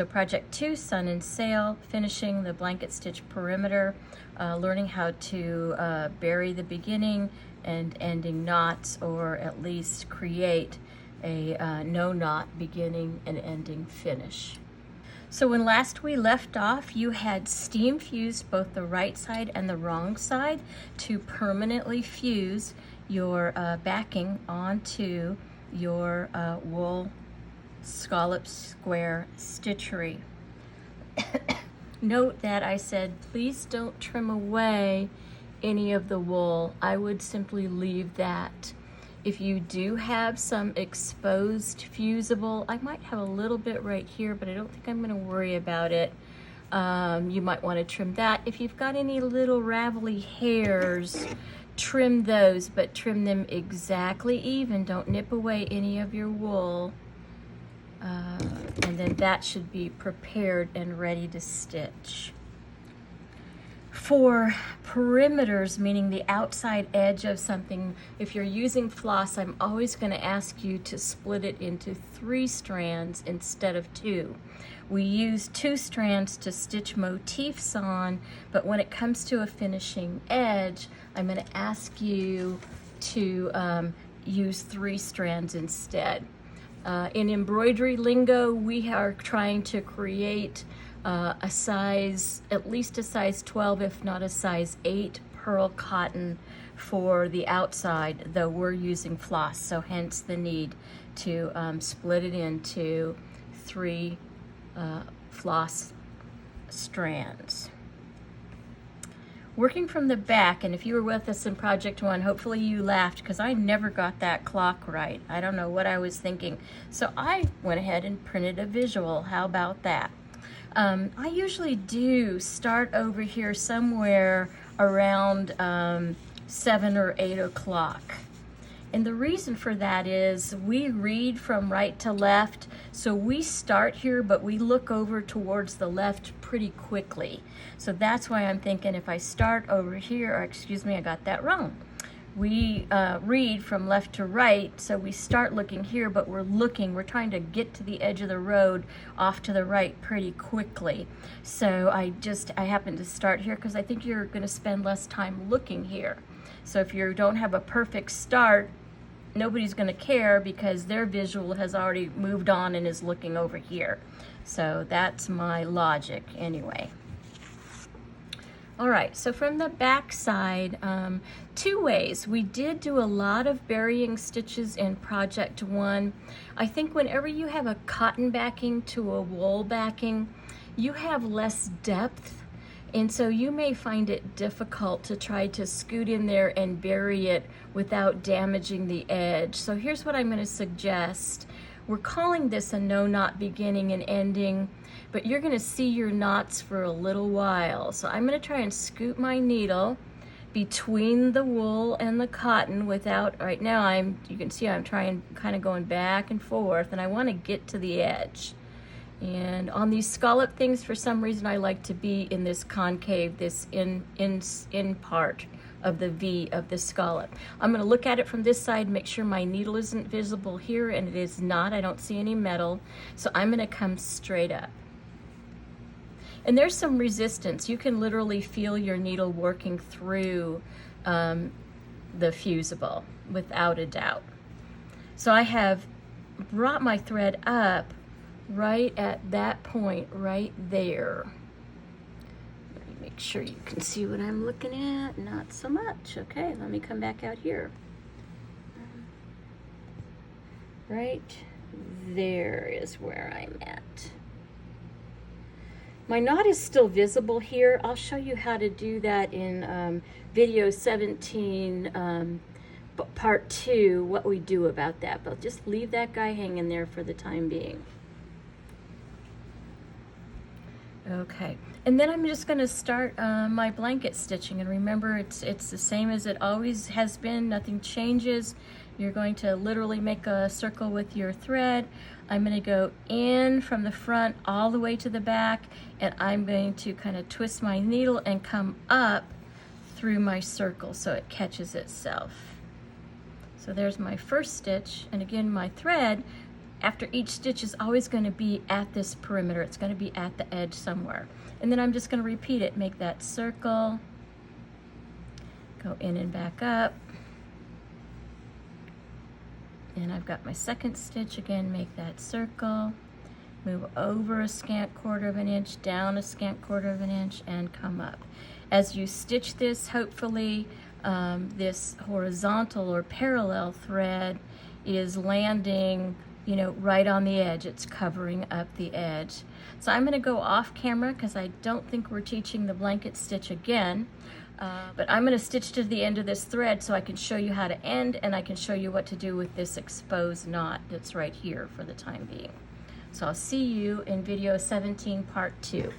So project 2, sun and sail, finishing the blanket stitch perimeter, learning how to bury the beginning and ending knots, or at least create a no knot beginning and ending finish. So when last we left off, you had steam fused both the right side and the wrong side to permanently fuse your backing onto your wool scallop square stitchery. Note that I said please don't trim away any of the wool. I would simply leave that. If you do have some exposed fusible, I might have a little bit right here, but I don't think I'm going to worry about it. You might want to trim that. If you've got any little ravelly hairs, trim those, but trim them exactly even. Don't nip away any of your wool. And then that should be prepared and ready to stitch. For perimeters, meaning the outside edge of something, if you're using floss, I'm always going to ask you to split it into 3 strands instead of 2. We use 2 strands to stitch motifs on, but when it comes to a finishing edge, I'm going to ask you to use 3 strands instead. In embroidery lingo, we are trying to create a size, at least a size 12, if not a size 8 pearl cotton for the outside, though we're using floss, so hence the need to split it into 3 floss strands. Working from the back, and if you were with us in project 1, hopefully you laughed because I never got that clock right. I don't know what I was thinking. So I went ahead and printed a visual. How about that? I usually do start over here somewhere around 7 or 8 o'clock. And the reason for that is we read from right to left, so we start here, but we look over towards the left pretty quickly. So that's why I'm thinking if I start over here, or excuse me, I got that wrong. We read from left to right, so we start looking here, but we're trying to get to the edge of the road off to the right pretty quickly. So I happen to start here because I think you're going to spend less time looking here. So if you don't have a perfect start, nobody's going to care because their visual has already moved on and is looking over here. So that's my logic anyway. All right, so from the back side, 2 ways. We did do a lot of burying stitches in project 1. I think whenever you have a cotton backing to a wool backing, you have less depth, and so you may find it difficult to try to scoot in there and bury it without damaging the edge. So here's what I'm going to suggest. We're calling this a no knot beginning and ending, but you're going to see your knots for a little while. So I'm going to try and scoot my needle between the wool and the cotton without, right now you can see I'm trying, kind of going back and forth, and I want to get to the edge. And on these scallop things, for some reason, I like to be in this concave, this in part of the V of the scallop. I'm going to look at it from this side, make sure my needle isn't visible here, and it is not. I don't see any metal. So I'm going to come straight up. And there's some resistance. You can literally feel your needle working through the fusible, without a doubt. So I have brought my thread up right at that point right there. Let me make sure you can see what I'm looking at. Not so much. Okay, let me come back out here. Right there is where I'm at. My knot is still visible here. I'll show you how to do that in video 17 part 2, what we do about that, but just leave that guy hanging there for the time being. Okay, and then I'm just going to start my blanket stitching, and remember it's the same as it always has been. Nothing changes. You're going to literally make a circle with your thread. I'm going to go in from the front all the way to the back, and I'm going to kind of twist my needle and come up through my circle so it catches itself. So there's my first stitch, and again my thread after each stitch is always going to be at this perimeter. It's going to be at the edge somewhere. And then I'm just going to repeat it. Make that circle, go in and back up. And I've got my second stitch again, make that circle, move over a scant quarter of an inch, down a scant quarter of an inch, and come up. As you stitch this, hopefully this horizontal or parallel thread is landing, you know, right on the edge. It's covering up the edge. So I'm going to go off camera because I don't think we're teaching the blanket stitch again. But I'm going to stitch to the end of this thread so I can show you how to end, and I can show you what to do with this exposed knot that's right here for the time being. So I'll see you in video 17 part 2.